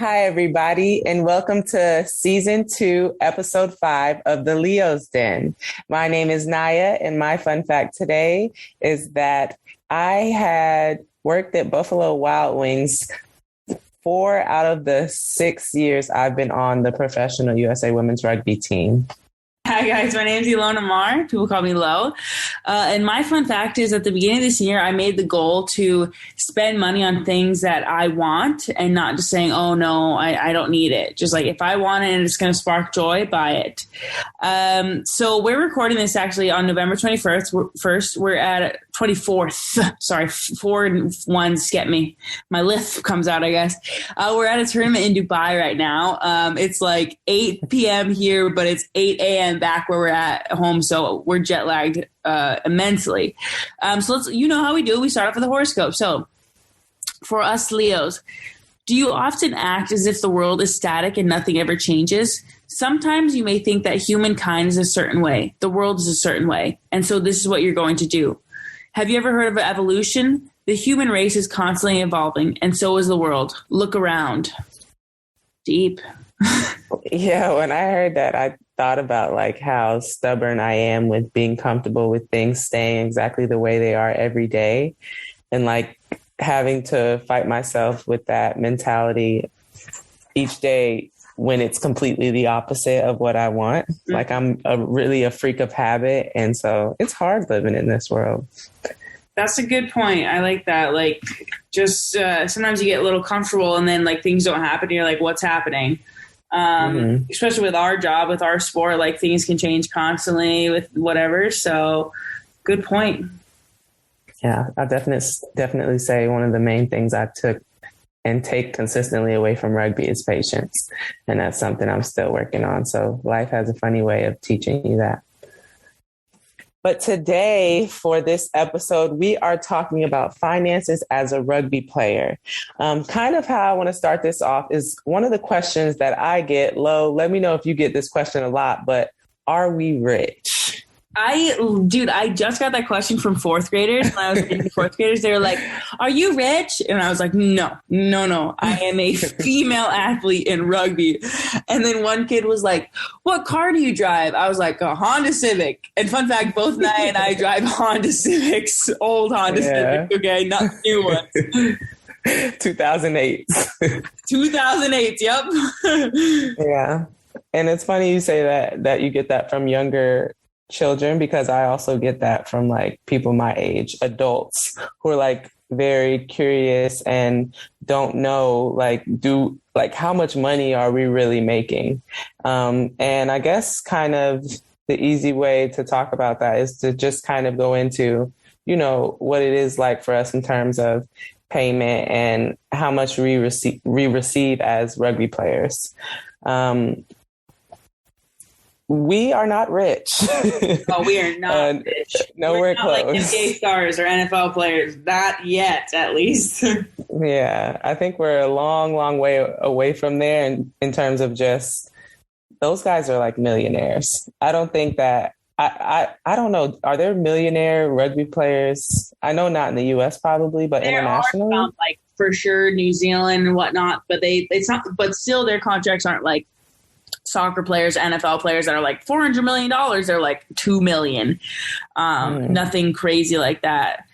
Hi, everybody, and welcome to Season 2, Episode 5 of The Leo's Den. My name is Naya, and my fun fact today is that I had worked at Buffalo Wild Wings 4 out of the 6 years I've been on the professional USA women's rugby team. Hi guys, my name is Ilona Maher. People call me Lo. And my fun fact is at the beginning of this year, I made the goal to spend money on things that I want and not just saying, oh no, I don't need it. Just like if I want it and it's going to spark joy, buy it. So we're recording this actually on November 21st. We're at 24th. Sorry, 4 ones get me. My lisp comes out, I guess. We're at a tournament in Dubai right now. It's like 8 p.m. here, but it's 8 a.m. back where we're at home, so we're jet lagged immensely. So you know how we do. We start off with the horoscope. So for us Leos, do you often act as if the world is static and nothing ever changes? Sometimes you may think that humankind is a certain way, the world is a certain way, and so this is what you're going to do. Have you ever heard of evolution? The human race is constantly evolving, and so is the world. Look around. Deep. Yeah, when I heard that, I thought about like how stubborn I am with being comfortable with things staying exactly the way they are every day, and like having to fight myself with that mentality each day when it's completely the opposite of what I want. Mm-hmm. Like I'm really a freak of habit, and so it's hard living in this world. That's a good point. I like that. Like just sometimes you get a little comfortable and then like things don't happen and you're like, what's happening? Especially with our job, with our sport, like things can change constantly with whatever. So good point. Yeah, I definitely say one of the main things I took and take consistently away from rugby is patience. And that's something I'm still working on. So life has a funny way of teaching you that. But today, for this episode, we are talking about finances as a rugby player. Kind of how I want to start this off is one of the questions that I get. Lo, let me know if you get this question a lot, but are we rich? I just got that question from fourth graders. When I was in fourth graders, they were like, are you rich? And I was like, no. I am a female athlete in rugby. And then one kid was like, what car do you drive? I was like, a Honda Civic. And fun fact, both Naya and I drive Honda Civics, old Honda Civics, okay, not new ones. 2008. 2008, yep. Yeah. And it's funny you say that you get that from younger children, because I also get that from like people my age, adults who are like very curious and don't know like how much money are we really making? And I guess kind of the easy way to talk about that is to just kind of go into, you know, what it is like for us in terms of payment and how much we receive as rugby players. We are not rich. Oh, we are not rich. Nowhere close. Like NBA stars or NFL players. Not yet, at least. Yeah, I think we're a long, long way away from there in terms of just those guys are like millionaires. I don't think that I don't know. Are there millionaire rugby players? I know not in the U.S. probably, but there internationally, are some, like for sure New Zealand and whatnot. But it's not. But still, their contracts aren't like soccer players, NFL players that are like $400 million. They're like $2 million. Nothing crazy like that.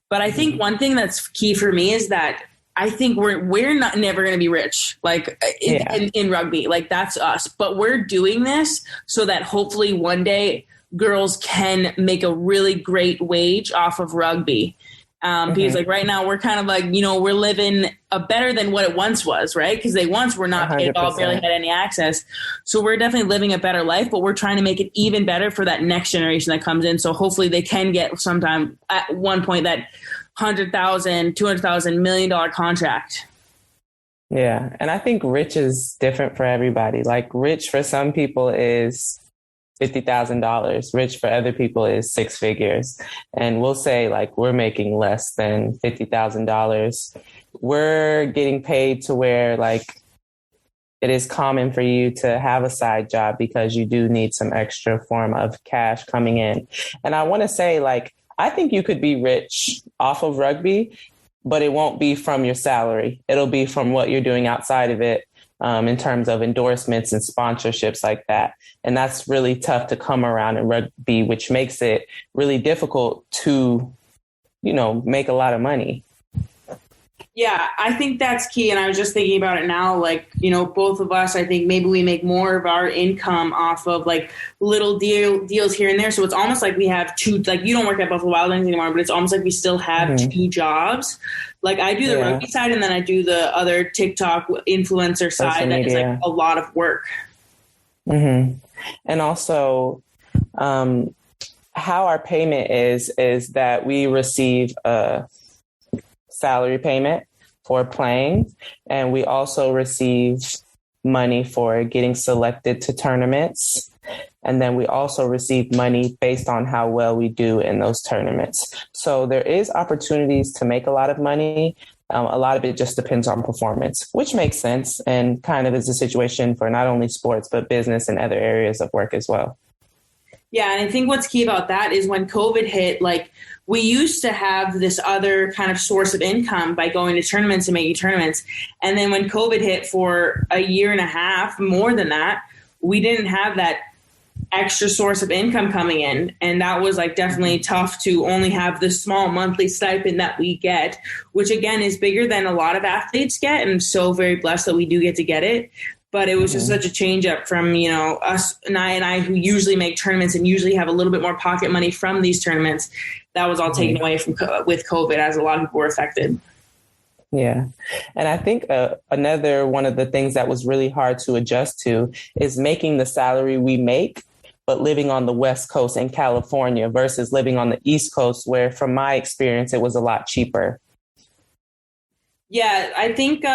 But I think one thing that's key for me is that I think we're not never going to be rich, like in rugby, like that's us. But we're doing this so that hopefully one day girls can make a really great wage off of rugby. Because like right now we're kind of like, you know, we're living better than what it once was, right? Because they once were not paid at all, barely had any access. So we're definitely living a better life, but we're trying to make it even better for that next generation that comes in. So hopefully they can get sometime at one point that $100,000, $200,000, $1 million contract. Yeah. And I think rich is different for everybody. Like rich for some people is $50,000. Rich for other people is 6 figures. And we'll say like we're making less than $50,000. We're getting paid to where like it is common for you to have a side job because you do need some extra form of cash coming in. And I want to say like, I think you could be rich off of rugby, but it won't be from your salary. It'll be from what you're doing outside of it. in terms of endorsements and sponsorships like that. And that's really tough to come around in rugby, which makes it really difficult to, make a lot of money. Yeah, I think that's key. And I was just thinking about it now, like, both of us, I think maybe we make more of our income off of like little deals here and there. So it's almost like we have two, like you don't work at Buffalo Wild Wings anymore, but it's almost like we still have two jobs. Like I do the rugby side and then I do the other TikTok influencer side. That is like a lot of work. Mm-hmm. And also, how our payment is that we receive a salary payment for playing, and we also receive money for getting selected to tournaments, and then we also receive money based on how well we do in those tournaments. So there is opportunities to make a lot of money. A lot of it just depends on performance, which makes sense and kind of is a situation for not only sports but business and other areas of work as well. Yeah, and I think what's key about that is when COVID hit, like we used to have this other kind of source of income by going to tournaments and making tournaments. And then when COVID hit for a year and a half, more than that, we didn't have that extra source of income coming in. And that was like definitely tough to only have the small monthly stipend that we get, which again is bigger than a lot of athletes get. And I'm so very blessed that we do get to get it. But it was just such a change up from, us, Naya and I, who usually make tournaments and usually have a little bit more pocket money from these tournaments. That was all taken away with COVID, as a lot of people were affected. Yeah. And I think another one of the things that was really hard to adjust to is making the salary we make, but living on the West Coast in California versus living on the East Coast, where from my experience, it was a lot cheaper. Yeah, I think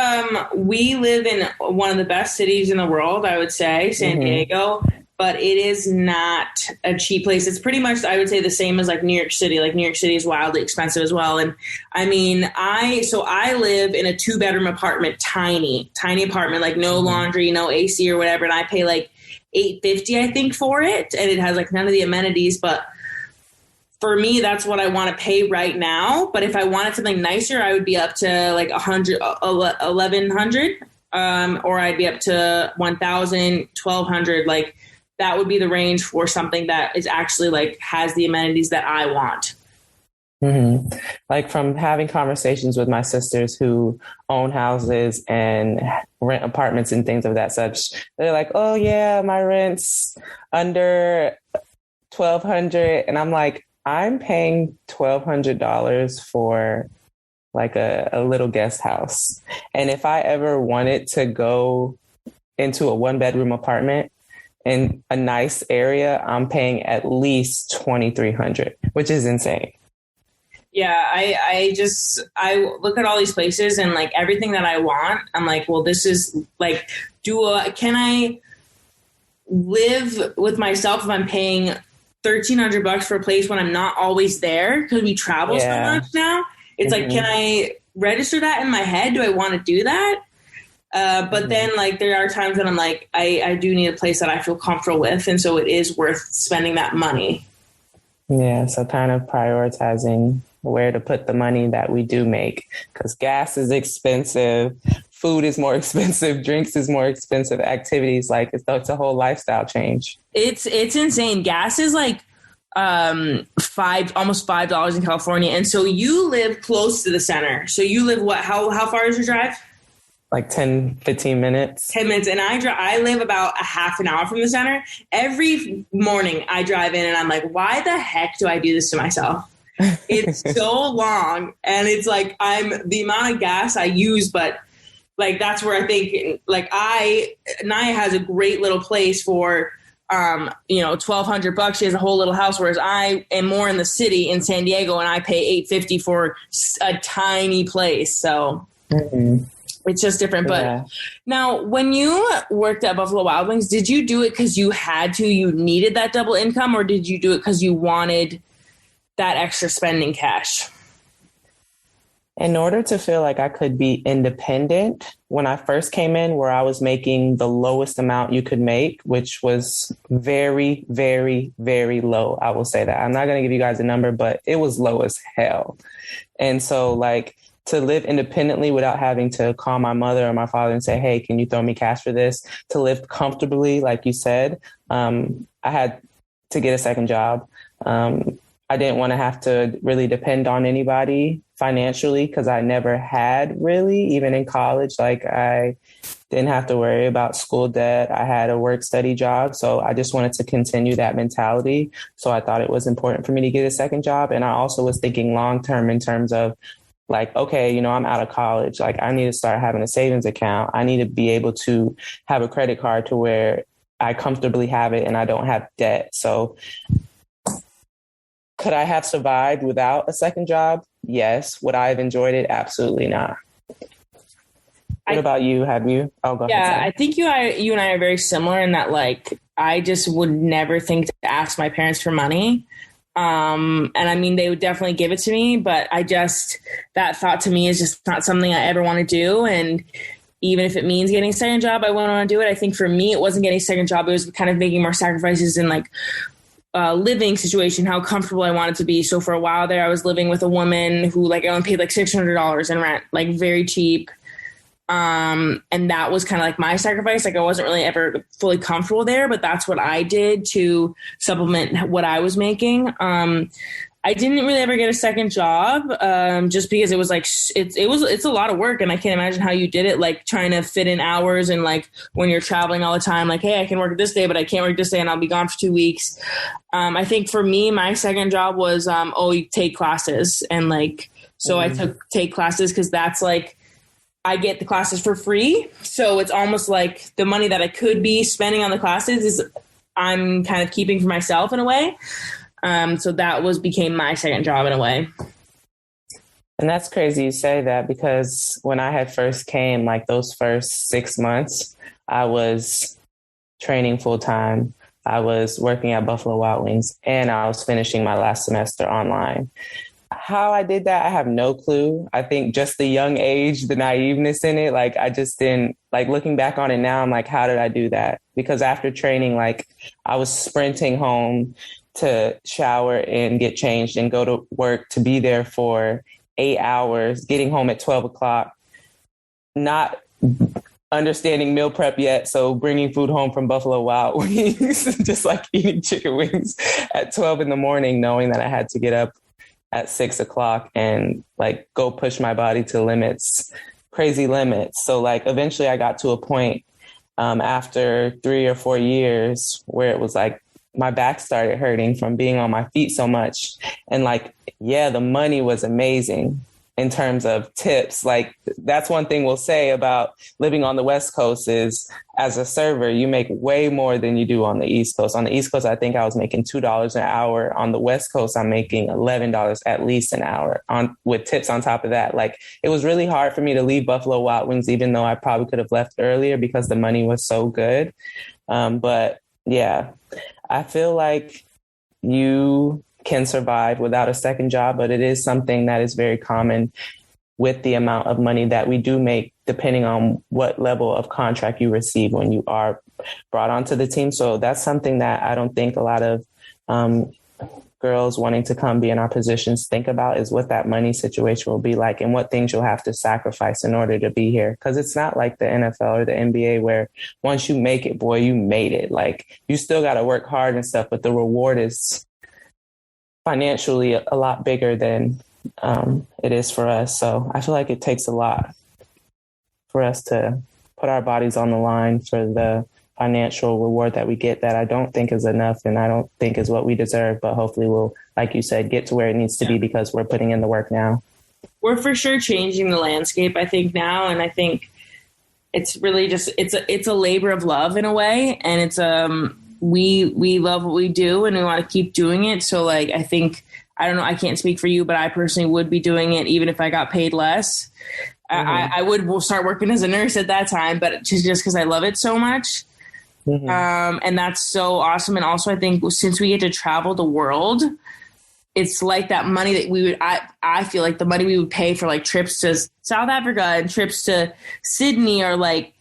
we live in one of the best cities in the world, I would say, San Diego, but it is not a cheap place. It's pretty much, I would say, the same as like New York City. Like New York City is wildly expensive as well. And I mean, I live in a 2-bedroom apartment, tiny apartment, like no laundry, no AC or whatever. And I pay like $850, I think, for it. And it has like none of the amenities, but for me, that's what I want to pay right now. But if I wanted something nicer, I would be up to like $1,100, or I'd be up to $1,000, $1,200. Like that would be the range for something that is actually like has the amenities that I want. Mm-hmm. Like from having conversations with my sisters who own houses and rent apartments and things of that such, they're like, "Oh yeah, my rent's under $1,200," and I'm like, I'm paying $1,200 for like a little guest house. And if I ever wanted to go into a 1-bedroom apartment in a nice area, I'm paying at least $2,300, which is insane. Yeah, I look at all these places and like everything that I want, I'm like, well, this is like, can I live with myself if I'm paying $1,300 for a place when I'm not always there because we travel so much now? It's like, can I register that in my head? Do I want to do that? But then like there are times when I'm like, I do need a place that I feel comfortable with. And so it is worth spending that money. Yeah. So kind of prioritizing where to put the money that we do make, because gas is expensive. Food is more expensive. Drinks is more expensive. Activities, like it's a whole lifestyle change. It's insane. Gas is like almost $5 in California, and so you live close to the center. So you live what? How far is your drive? Like 10, 15 minutes. 10 minutes, and I live about a half an hour from the center. Every morning I drive in, and I'm like, why the heck do I do this to myself? It's so long, and it's like the amount of gas I use, but. Like, that's where I think, like, Naya has a great little place for, $1,200. She has a whole little house, whereas I am more in the city in San Diego, and I pay $850 for a tiny place. So it's just different. But now, when you worked at Buffalo Wild Wings, did you do it because you had to, you needed that double income, or did you do it because you wanted that extra spending cash? In order to feel like I could be independent, when I first came in, where I was making the lowest amount you could make, which was very, very, very low. I will say that. I'm not going to give you guys a number, but it was low as hell. And so like to live independently without having to call my mother or my father and say, hey, can you throw me cash for this? To live comfortably, like you said, I had to get a second job. I didn't want to have to really depend on anybody financially because I never had really, even in college. Like I didn't have to worry about school debt. I had a work study job. So I just wanted to continue that mentality. So I thought it was important for me to get a second job. And I also was thinking long term in terms of like, okay, you know, I'm out of college. Like I need to start having a savings account. I need to be able to have a credit card to where I comfortably have it and I don't have debt. So could I have survived without a second job? Yes. Would I have enjoyed it? Absolutely not. What about you? Have you? Oh, go ahead. Yeah, I think you and I are very similar in that, like, I just would never think to ask my parents for money. And I mean, they would definitely give it to me, but that thought to me is just not something I ever want to do. And even if it means getting a second job, I wouldn't want to do it. I think for me, it wasn't getting a second job. It was kind of making more sacrifices in like living situation, how comfortable I wanted to be. So for a while there, I was living with a woman who like I only paid like $600 in rent, like very cheap. And that was kind of like my sacrifice. Like I wasn't really ever fully comfortable there, but that's what I did to supplement what I was making. I didn't really ever get a second job, just because it was like, it's a lot of work, and I can't imagine how you did it. Like trying to fit in hours, and like when you're traveling all the time, like, hey, I can work this day, but I can't work this day and I'll be gone for 2 weeks. I think for me, my second job was, you take classes. And like, so I take classes cause that's like, I get the classes for free. So it's almost like the money that I could be spending on the classes is I'm kind of keeping for myself in a way. So that became my second job in a way. And that's crazy you say that, because when I had first came, like those first 6 months, I was training full time. I was working at Buffalo Wild Wings, and I was finishing my last semester online. How I did that, I have no clue. I think just the young age, the naiveness in it, like I just didn't, like looking back on it now, I'm like, how did I do that? Because after training, like I was sprinting home to shower and get changed and go to work, to be there for 8 hours, getting home at 12 o'clock, not understanding meal prep yet. So bringing food home from Buffalo Wild Wings, just like eating chicken wings at 12 in the morning, knowing that I had to get up at 6 o'clock and like go push my body to limits, crazy limits. So like eventually I got to a point after 3 or 4 years where it was like my back started hurting from being on my feet so much. And like, yeah, the money was amazing in terms of tips. Like that's one thing we'll say about living on the West Coast is as a server, you make way more than you do on the East Coast. On the East Coast, I think I was making $2 an hour. On the West Coast, I'm making $11 at least an hour with tips on top of that. Like it was really hard for me to leave Buffalo Wild Wings, even though I probably could have left earlier because the money was so good. But yeah, I feel like you can survive without a second job, but it is something that is very common with the amount of money that we do make, depending on what level of contract you receive when you are brought onto the team. So that's something that I don't think a lot of girls wanting to come be in our positions think about, is what that money situation will be like and what things you'll have to sacrifice in order to be here. Because it's not like the NFL or the NBA where once you make it, boy, you made it. Like you still got to work hard and stuff, but the reward is financially a lot bigger than it is for us. So I feel like it takes a lot for us to put our bodies on the line for the financial reward that we get, that I don't think is enough and I don't think is what we deserve. But hopefully we'll, like you said, get to where it needs to be because we're putting in the work now. We're for sure changing the landscape, I think, now. And I think it's really just, it's a labor of love in a way. And it's, we love what we do and we want to keep doing it. So like, I think, I don't know, I can't speak for you, but I personally would be doing it even if I got paid less. Mm-hmm. I would start working as a nurse at that time, but just because I love it so much. Mm-hmm. And that's so awesome. And also I think since we get to travel the world, it's like that money that we would, I feel like the money we would pay for like trips to South Africa and trips to Sydney, or like,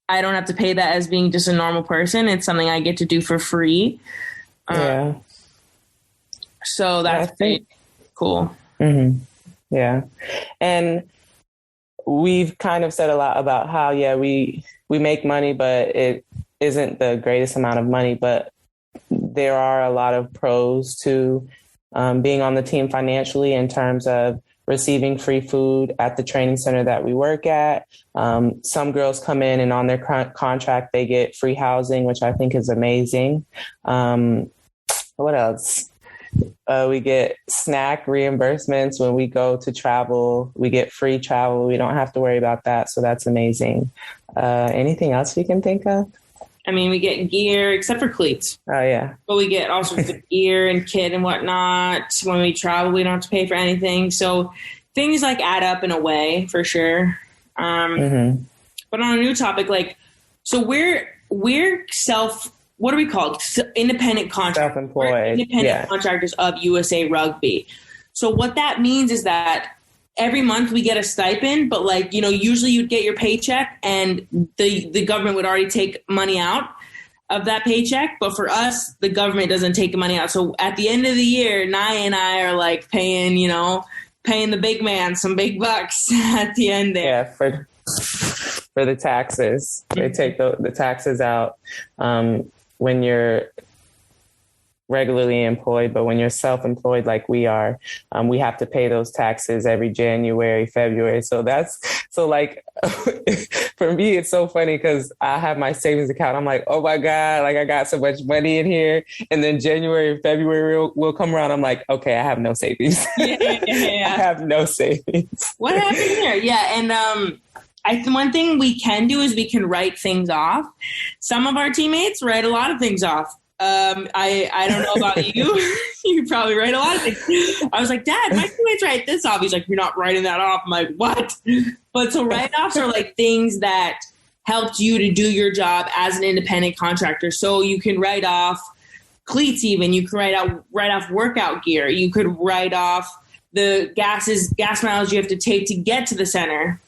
I don't have to pay that as being just a normal person. It's something I get to do for free. Yeah. So that's pretty cool. Mm-hmm. Yeah. And we've kind of said a lot about how, we make money, but it isn't the greatest amount of money. But there are a lot of pros to being on the team financially in terms of receiving free food at the training center that we work at. Some girls come in and on their contract, they get free housing, which I think is amazing. What else? We get snack reimbursements when we go to travel. We get free travel. We don't have to worry about that. So that's amazing. Anything else you can think of? I mean, we get gear, except for cleats. Oh, yeah. But we get all sorts of gear and kit and whatnot. When we travel, we don't have to pay for anything. So things like add up in a way, for sure. But on a new topic, so we're what are we called? Independent contractors. Self-employed. Independent contractors of USA Rugby. So what that means is that every month we get a stipend, but usually you'd get your paycheck and the government would already take money out of that paycheck. But for us, the government doesn't take money out. So at the end of the year, Naya and I are paying the big man some big bucks at the end there. Yeah, for the taxes. They take the taxes out when you're regularly employed, but when you're self-employed like we are, we have to pay those taxes every January, February. So for me, it's so funny because I have my savings account. I'm like, oh my God, I got so much money in here. And then January, February will come around. I'm like, okay, I have no savings. Yeah. I have no savings. What happened here? Yeah. And one thing we can do is we can write things off. Some of our teammates write a lot of things off. I don't know about you. You probably write a lot of things. I was like, Dad, my teammates write this off. He's like, you're not writing that off. I'm like, what? But so write-offs are things that helped you to do your job as an independent contractor. So you can write off cleats even. You can write off workout gear. You could write off the gas mileage you have to take to get to the center.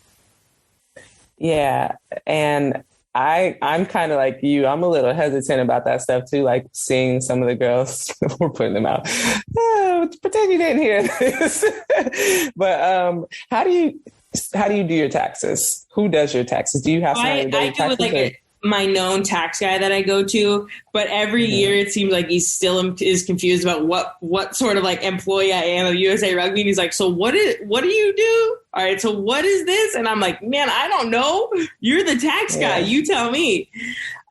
Yeah. And I'm kind of like you. I'm a little hesitant about that stuff too. Like seeing some of the girls, we're putting them out. Oh, pretend you didn't hear this. But how do you do your taxes? Who does your taxes? Do you have somebody that I do with my known tax guy that I go to, but every year it seems like he still is confused about what sort of employee I am of USA Rugby. And he's like, so what do you do? All right, so what is this? And I'm like, man, I don't know. You're the tax guy. You tell me.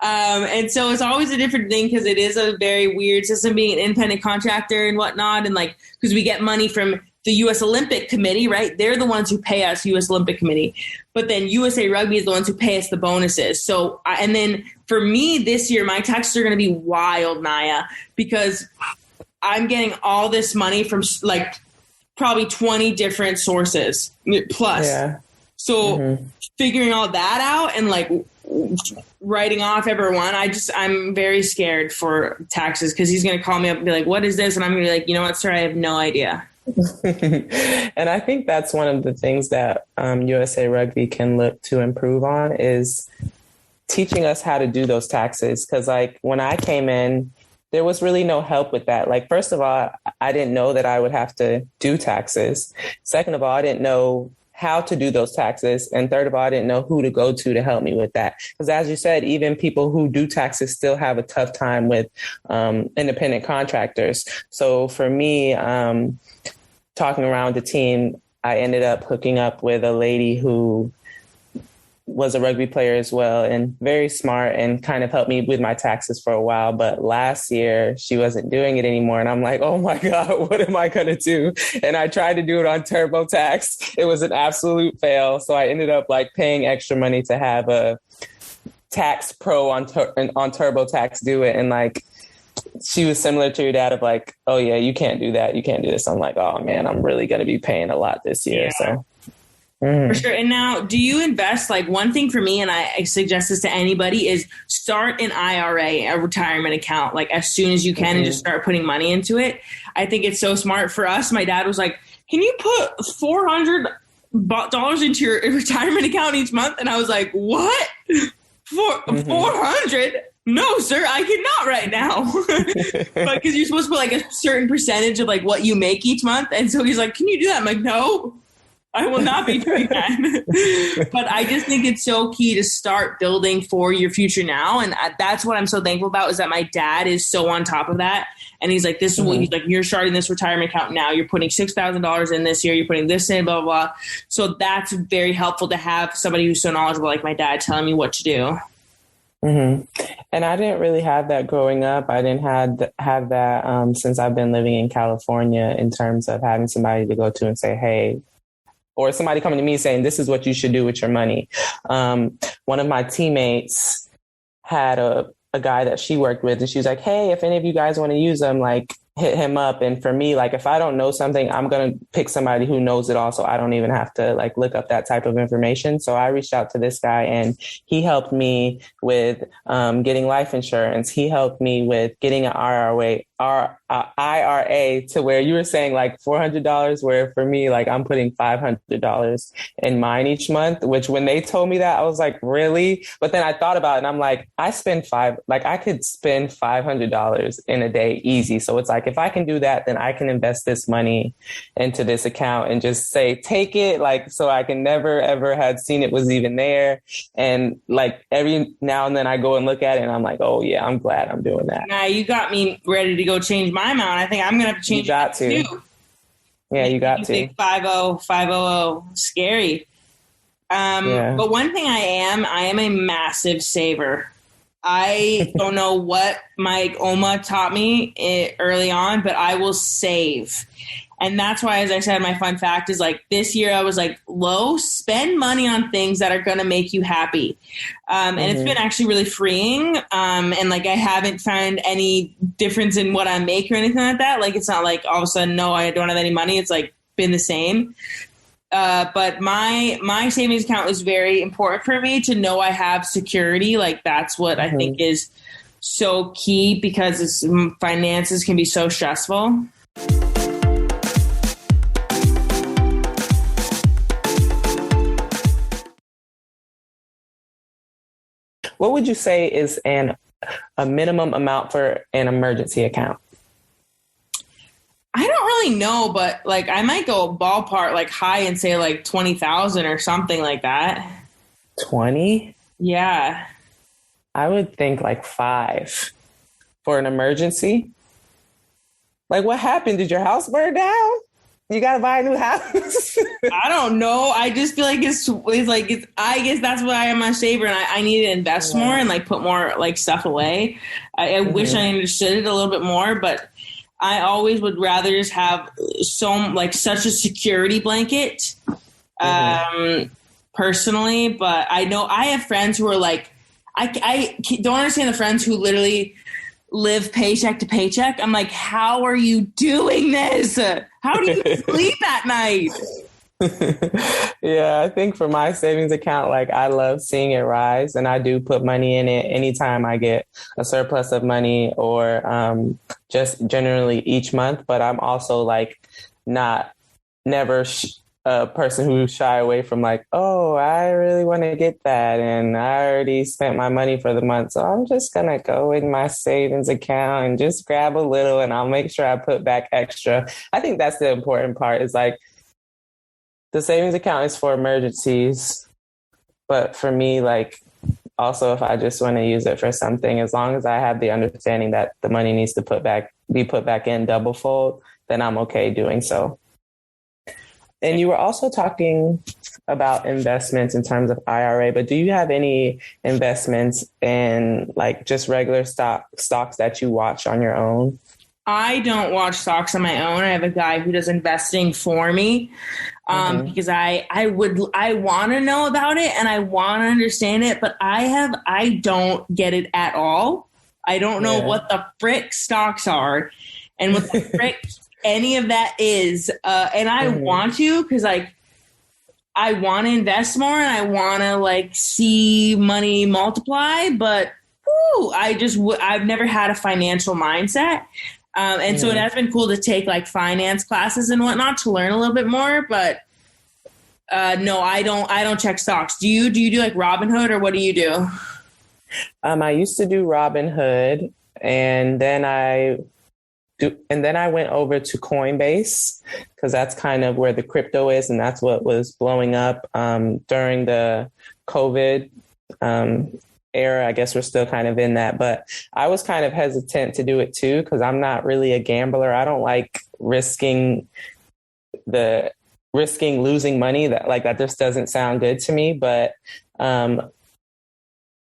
And so it's always a different thing because it is a very weird system being an independent contractor and whatnot. And because we get money from the U.S. Olympic Committee, right? They're the ones who pay us, U.S. Olympic Committee. But then USA Rugby is the ones who pay us the bonuses. So, and then for me this year, my taxes are going to be wild, Naya, because I'm getting all this money from probably 20 different sources plus. Yeah. So figuring all that out and writing off everyone, I'm very scared for taxes because he's going to call me up and be like, what is this? And I'm going to be like, you know what, sir, I have no idea. And I think that's one of the things that USA Rugby can look to improve on is teaching us how to do those taxes. Because when I came in, there was really no help with that. First of all, I didn't know that I would have to do taxes. Second of all, I didn't know how to do those taxes. And third of all, I didn't know who to go to help me with that. Because as you said, even people who do taxes still have a tough time with independent contractors. So for me, talking around the team, I ended up hooking up with a lady who was a rugby player as well and very smart and kind of helped me with my taxes for a while. But last year she wasn't doing it anymore. And I'm like, oh my God, what am I going to do? And I tried to do it on TurboTax. It was an absolute fail. So I ended up paying extra money to have a tax pro on TurboTax do it. And she was similar to your dad of oh yeah, you can't do that. You can't do this. I'm like, oh man, I'm really going to be paying a lot this year. Yeah. So. For sure. And now, do you invest? One thing for me, and I suggest this to anybody, is start an IRA, a retirement account, as soon as you can and just start putting money into it. I think it's so smart for us. My dad was like, can you put $400 into your retirement account each month? And I was like, what? 400? no, sir, I cannot right now. But because you're supposed to put like a certain percentage of like what you make each month. And so he's like, can you do that? I'm like, no, I will not be doing that. But I just think it's so key to start building for your future now. And that's what I'm so thankful about, is that my dad is so on top of that. And he's like, this is what he's like, you're starting this retirement account now. You're putting $6,000 in this year. You're putting this in, blah, blah, blah. So that's very helpful to have somebody who's so knowledgeable like my dad telling me what to do. Mm-hmm. And I didn't really have that growing up. I didn't have that since I've been living in California, in terms of having somebody to go to and say, hey, or somebody coming to me saying, this is what you should do with your money. One of my teammates had a guy that she worked with, and she was like, hey, if any of you guys want to use them, like, hit him up. And for me, like, if I don't know something, I'm going to pick somebody who knows it all. So I don't even have to like look up that type of information. So I reached out to this guy, and he helped me with getting life insurance. He helped me with getting an IRA, to where you were saying like $400, where for me, like, I'm putting $500 in mine each month, which when they told me that, I was like, really? But then I thought about it, and I'm like, I could spend $500 in a day easy. So it's like, if I can do that, then I can invest this money into this account and just say, take it. Like, so I can never, ever had seen it was even there. And like every now and then I go and look at it, and I'm like, oh yeah, I'm glad I'm doing that. Now you got me ready to go change my amount. I think I'm going to have to change it too. Yeah, you got to. 500, scary. But one thing I am a massive saver. I don't know what my Oma taught me early on, but I will save. And that's why, as I said, my fun fact is like this year I was like, spend money on things that are going to make you happy. And it's been actually really freeing. And like, I haven't found any difference in what I make or anything like that. Like, it's not like all of a sudden, no, I don't have any money. It's like been the same. But my savings account is very important for me to know I have security. Like, that's what I think is so key, because finances can be so stressful. What would you say is a minimum amount for an emergency account? I don't really know, but like I might go ballpark like high and say like 20,000 or something like that. 20? Yeah. I would think like 5 for an emergency. Like, what happened? Did your house burn down? You got to buy a new house? I don't know. I just feel like I guess that's why I'm a saver, and I need to invest more and like put more like stuff away. I wish I understood it a little bit more, but I always would rather just have such a security blanket, personally. But I know I have friends who are like, I don't understand the friends who literally live paycheck to paycheck. I'm like, how are you doing this? How do you sleep at night? Yeah, I think for my savings account, like, I love seeing it rise, and I do put money in it anytime I get a surplus of money, or just generally each month. But I'm also like never a person who shy away from like, oh, I really want to get that, and I already spent my money for the month, so I'm just gonna go in my savings account and just grab a little, and I'll make sure I put back extra. I think that's the important part, is like, the savings account is for emergencies, but for me, like, also if I just want to use it for something, as long as I have the understanding that the money needs to be put back in double fold, then I'm okay doing so. And you were also talking about investments in terms of IRA, but do you have any investments in like just regular stocks that you watch on your own? I don't watch stocks on my own. I have a guy who does investing for me, because I want to know about it and I want to understand it, but I don't get it at all. I don't know what the frick stocks are and what the frick any of that is. And I want to, because like, I want to invest more and I want to like see money multiply, but I've never had a financial mindset. And so it has been cool to take like finance classes and whatnot to learn a little bit more, but no, I don't check stocks. Do you do like Robinhood, or what do you do? I used to do Robinhood, and then I went over to Coinbase because that's kind of where the crypto is, and that's what was blowing up during the COVID era. I guess we're still kind of in that, but I was kind of hesitant to do it too because I'm not really a gambler. I don't like risking losing money. That just doesn't sound good to me. But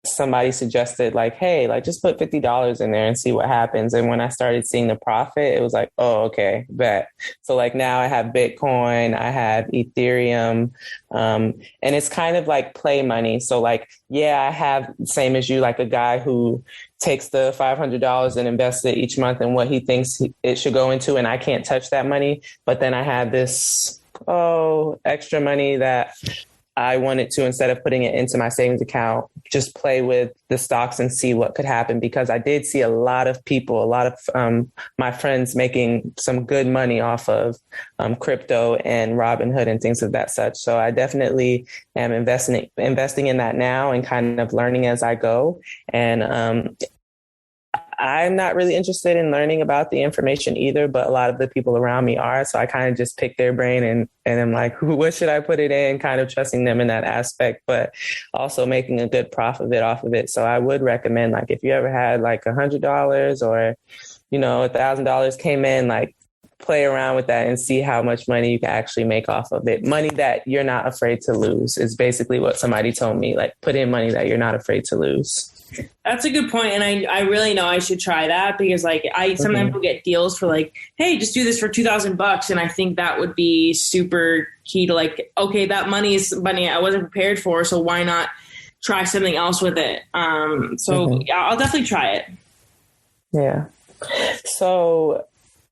somebody suggested like, hey, like just put $50 in there and see what happens. And when I started seeing the profit, it was like, oh, okay, bet. So like now I have Bitcoin, I have Ethereum, and it's kind of like play money. So like, yeah, I have, same as you, like a guy who takes the $500 and invests it each month in what he thinks it should go into, and I can't touch that money. But then I have this, extra money that I wanted to, instead of putting it into my savings account, just play with the stocks and see what could happen, because I did see a lot of people, a lot of my friends making some good money off of crypto and Robinhood and things of that such. So I definitely am investing in that now and kind of learning as I go. And I'm not really interested in learning about the information either, but a lot of the people around me are. So I kind of just pick their brain and I'm like, what should I put it in? Kind of trusting them in that aspect, but also making a good profit off of it. So I would recommend, like, if you ever had like $100 or, $1,000 came in, like, play around with that and see how much money you can actually make off of it. Money that you're not afraid to lose is basically what somebody told me. Like, put in money that you're not afraid to lose. That's a good point. And I really know I should try that, because like I sometimes will get deals for like, hey, just do this for $2,000. And I think that would be super key to like, okay, that money is money I wasn't prepared for. So why not try something else with it? Yeah, I'll definitely try it. Yeah. So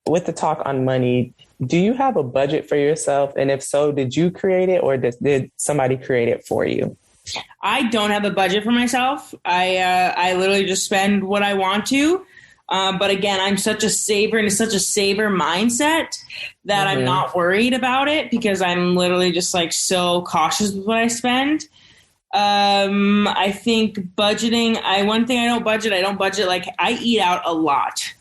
with the talk on money, do you have a budget for yourself? And if so, did you create it or did somebody create it for you? I don't have a budget for myself. I literally just spend what I want to. But again, I'm such a saver and it's such a saver mindset that I'm not worried about it, because I'm literally just like so cautious with what I spend. I think budgeting, one thing I don't budget. Like, I eat out a lot,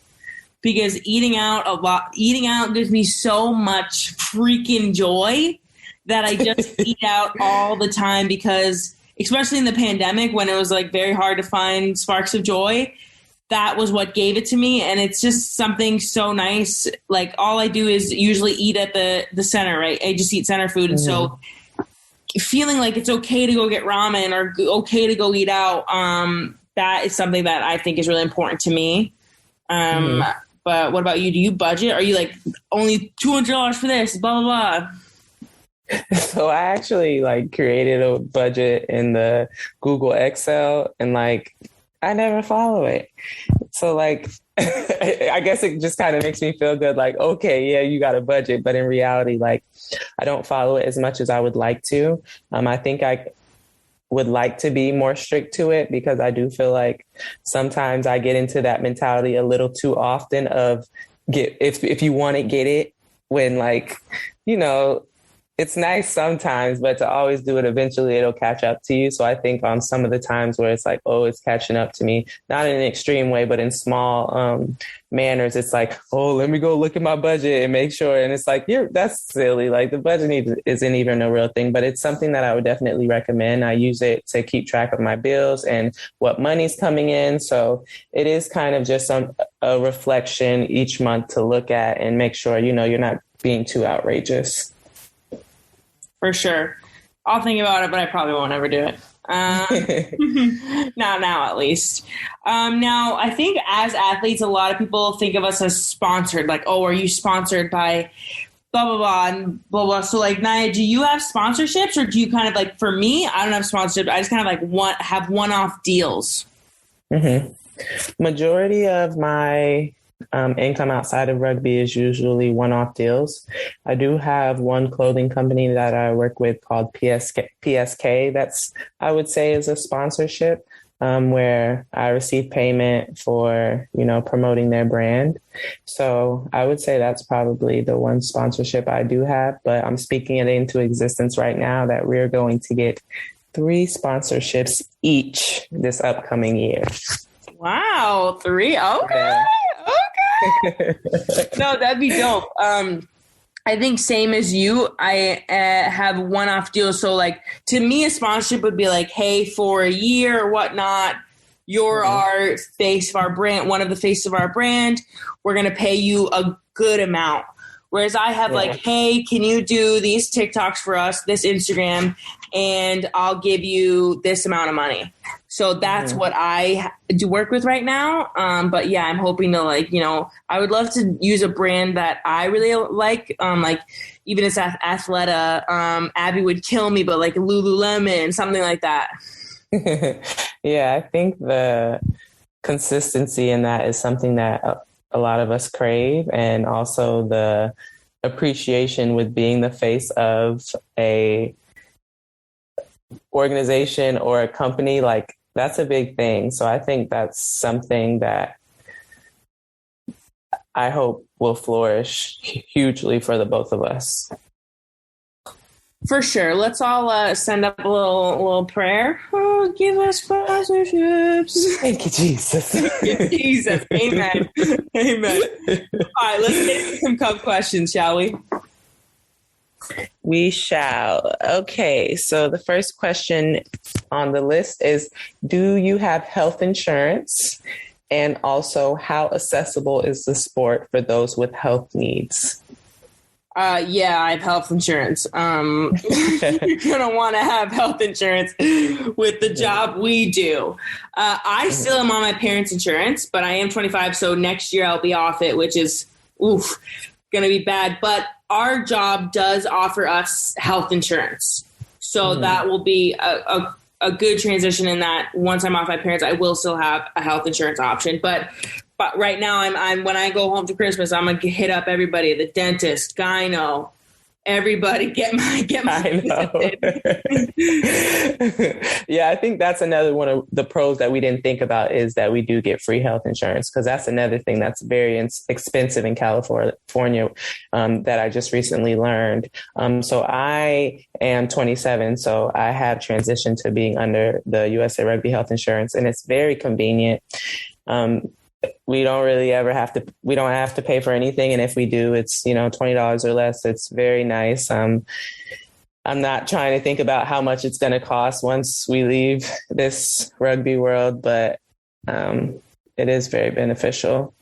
because eating out gives me so much freaking joy that I just eat out all the time, because especially in the pandemic when it was like very hard to find sparks of joy, that was what gave it to me. And it's just something so nice. Like, all I do is usually eat at the center, right? I just eat center food. And so feeling like it's okay to go get ramen or okay to go eat out, that is something that I think is really important to me. But what about you? Do you budget? Are you like, only $200 for this, blah, blah, blah? So I actually like created a budget in the Google Excel, and like I never follow it. So like I guess it just kind of makes me feel good. Like, okay, yeah, you got a budget, but in reality, like I don't follow it as much as I would like to. I think I would like to be more strict to it, because I do feel like sometimes I get into that mentality a little too often of if you want it, get it, when like, it's nice sometimes, but to always do it, eventually it'll catch up to you. So I think on some of the times where it's like, oh, it's catching up to me, not in an extreme way, but in small manners, it's like, oh, let me go look at my budget and make sure. And it's like, that's silly. Like, the budget isn't even a real thing, but it's something that I would definitely recommend. I use it to keep track of my bills and what money's coming in. So it is kind of just a reflection each month to look at and make sure, you're not being too outrageous. For sure. I'll think about it, but I probably won't ever do it. Not now, at least. Now, I think as athletes, a lot of people think of us as sponsored. Like, oh, are you sponsored by blah, blah, blah, and blah, blah. So, like, Naya, do you have sponsorships, or do you kind of like, for me, I don't have sponsorships. I just kind of like have one-off deals. Majority of my income outside of rugby is usually one-off deals. I do have one clothing company that I work with called PSK. That's, I would say, is a sponsorship where I receive payment for, promoting their brand. So I would say that's probably the one sponsorship I do have, but I'm speaking it into existence right now that we're going to get 3 sponsorships each this upcoming year. Wow, 3? Okay. Yeah. Okay. No, that'd be dope. I think same as you, I have one-off deals. So like to me, a sponsorship would be like, hey, for a year or whatnot, you're our face of our brand, one of the faces of our brand. We're going to pay you a good amount. Whereas I have like, hey, can you do these TikToks for us, this Instagram, and I'll give you this amount of money. So that's what I do work with right now. But yeah, I'm hoping to like, you know, I would love to use a brand that I really like even as Athleta, Abby would kill me, but like Lululemon, something like that. Yeah, I think the consistency in that is something that a lot of us crave, and also the appreciation with being the face of a organization or a company, like that's a big thing. So I think that's something that I hope will flourish hugely for the both of us. For sure. Let's all send up a little prayer. Oh, give us sponsorships. Thank you, Jesus. Thank you, Jesus. Amen. Amen. All right, let's get some cup questions, shall we? We shall. Okay, so the first question on the list is, do you have health insurance? And also, how accessible is the sport for those with health needs? Yeah, I have health insurance. You're going to want to have health insurance with the job we do. I still am on my parents' insurance, but I am 25, so next year I'll be off it, which is, going to be bad. But our job does offer us health insurance. So that will be a good transition in that once I'm off my parents, I will still have a health insurance option. But right now, I'm when I go home for Christmas, I'm gonna hit up everybody, the dentist, gyno, everybody. Get my. I know. Yeah, I think that's another one of the pros that we didn't think about, is that we do get free health insurance, because that's another thing that's very expensive in California that I just recently learned. So I am 27, so I have transitioned to being under the USA Rugby health insurance, and it's very convenient. We don't really ever have to pay for anything. And if we do, it's, $20 or less. It's very nice. I'm not trying to think about how much it's going to cost once we leave this rugby world, but it is very beneficial.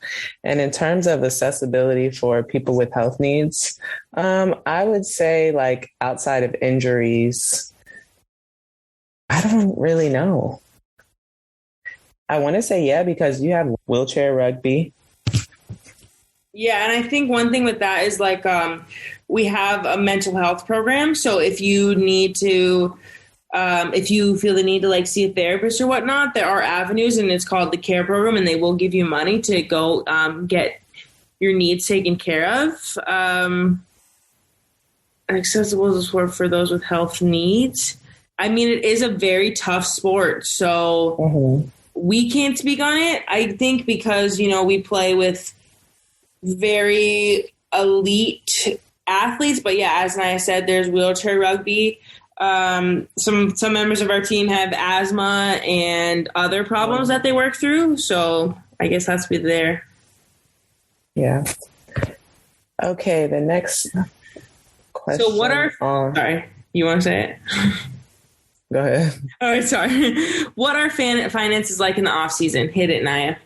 And in terms of accessibility for people with health needs, I would say, like, outside of injuries, I don't really know. I want to say, yeah, because you have wheelchair rugby. Yeah, and I think one thing with that is like we have a mental health program. So if you need to, if you feel the need to like see a therapist or whatnot, there are avenues, and it's called the CARE program, and they will give you money to go get your needs taken care of. Accessible sport for those with health needs. I mean, it is a very tough sport, so we can't speak on it, I think, because, we play with very elite athletes. But yeah, as Naya said, there's wheelchair rugby. Some members of our team have asthma and other problems that they work through. So I guess that's be there. Yeah. Okay, the next question. So what are... sorry, you want to say it? Go ahead. All right, sorry. What are finances like in the off season? Hit it, Naya.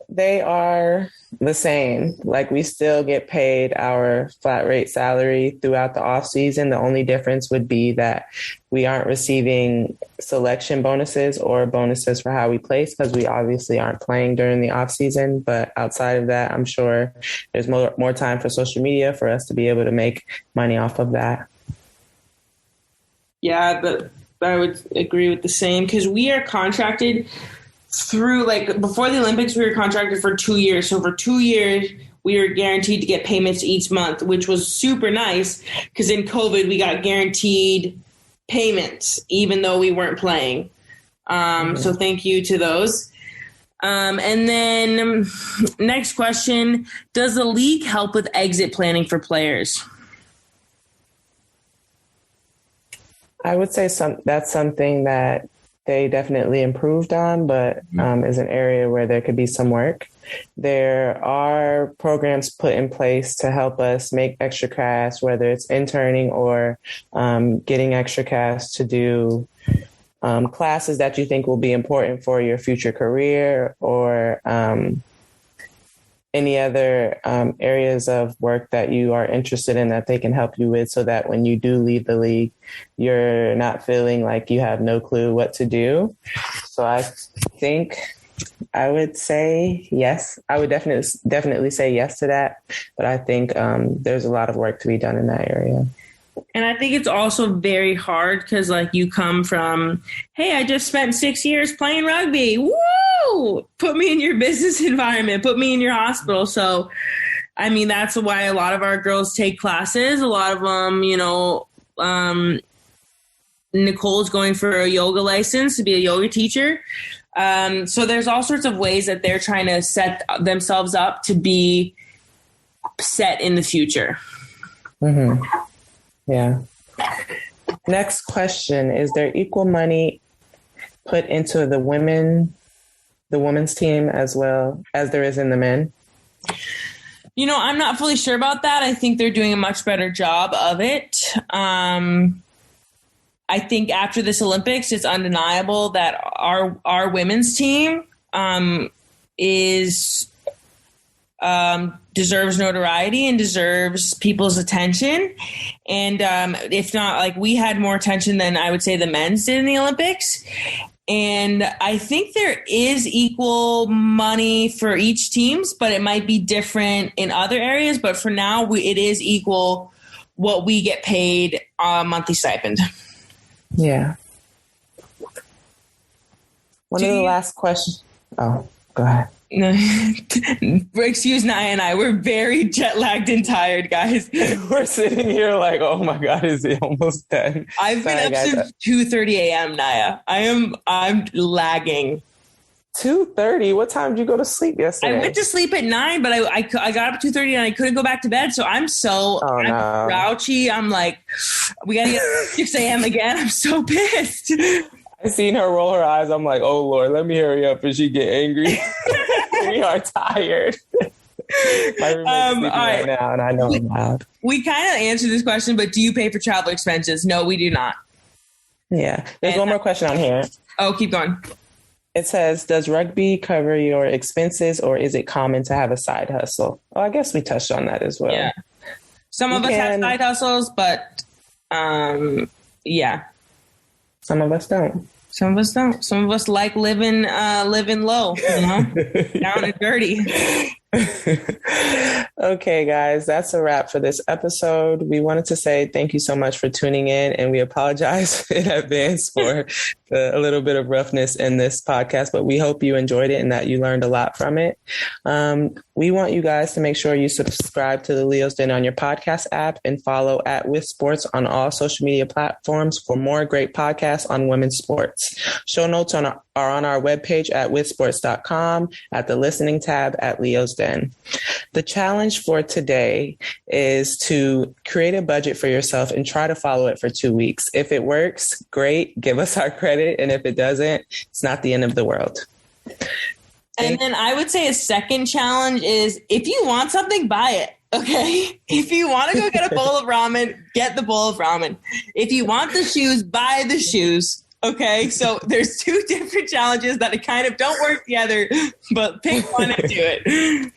They are the same. Like, we still get paid our flat rate salary throughout the off season. The only difference would be that we aren't receiving selection bonuses or bonuses for how we place, because we obviously aren't playing during the off season. But outside of that, I'm sure there's more time for social media for us to be able to make money off of that. Yeah, but I would agree with the same, because we are contracted through, like, before the Olympics, we were contracted for 2 years. So for 2 years, we were guaranteed to get payments each month, which was super nice, because in COVID, we got guaranteed payments, even though we weren't playing. So thank you to those. And then next question, does the league help with exit planning for players? I would say that's something that they definitely improved on, but is an area where there could be some work. There are programs put in place to help us make extra cash, whether it's interning or getting extra cash to do classes that you think will be important for your future career, or any other areas of work that you are interested in that they can help you with, so that when you do leave the league, you're not feeling like you have no clue what to do. So I think I would say yes. I would definitely say yes to that. But I think there's a lot of work to be done in that area. And I think it's also very hard because, like, you come from, hey, I just spent 6 years playing rugby. Woo! Put me in your business environment. Put me in your hospital. So, I mean, that's why a lot of our girls take classes. A lot of them, Nicole's going for a yoga license to be a yoga teacher. So there's all sorts of ways that they're trying to set themselves up to be set in the future. Mm-hmm. Yeah. Next question. Is there equal money put into the women's team as well as there is in the men? I'm not fully sure about that. I think they're doing a much better job of it. I think after this Olympics, it's undeniable that our women's team deserves notoriety and deserves people's attention. And if not, like, we had more attention than I would say the men's did in the Olympics. And I think there is equal money for each teams, but it might be different in other areas. But for now, it is equal what we get paid monthly stipend. Yeah. One of the last questions. Oh, go ahead. Excuse Naya and I. We're very jet lagged and tired, guys. We're sitting here like, oh my God, is it almost done? I've been up since 2:30 a.m. Naya. I'm lagging. 2:30. What time did you go to sleep yesterday? I went to sleep at 9, but I got up at 2:30 and I couldn't go back to bed. So I'm grouchy. I'm like, we gotta get 6 a.m. again. I'm so pissed. I seen her roll her eyes. I'm like, oh Lord, let me hurry up, and she get angry. We are tired. My roommate's sleeping right now, and I know I'm loud. We kind of answered this question, but do you pay for travel expenses? No, we do not. Yeah. There's one more question on here. Oh, keep going. It says, does rugby cover your expenses, or is it common to have a side hustle? Well, I guess we touched on that as well. Yeah. Some of us have side hustles, but yeah. Some of us don't. Some of us don't. Some of us like living low, down and dirty. Okay, guys, that's a wrap for this episode. We wanted to say thank you so much for tuning in, and we apologize in advance for a little bit of roughness in this podcast, but we hope you enjoyed it and that you learned a lot from it. We want you guys to make sure you subscribe to the Leo's Den on your podcast app and follow @WithSports on all social media platforms for more great podcasts on women's sports. Show notes are on our webpage at withsports.com at the listening tab at Leo's Den. The challenge for today is to create a budget for yourself and try to follow it for 2 weeks. If it works, great, give us our credit. And if it doesn't, it's not the end of the world. And then I would say a second challenge is, if you want something, buy it. Okay. If you want to go get a bowl of ramen, get the bowl of ramen. If you want the shoes, buy the shoes. Okay. So there's two different challenges that kind of don't work together, but pick one and do it.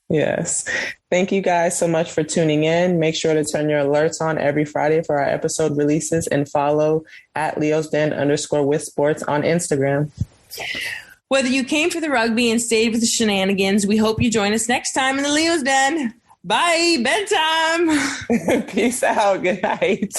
Yes. Thank you guys so much for tuning in. Make sure to turn your alerts on every Friday for our episode releases, and follow @Leo'sDen_WithSports on Instagram. Whether you came for the rugby and stayed with the shenanigans, we hope you join us next time in the Leo's Den. Bye. Bedtime. Peace out. Good night.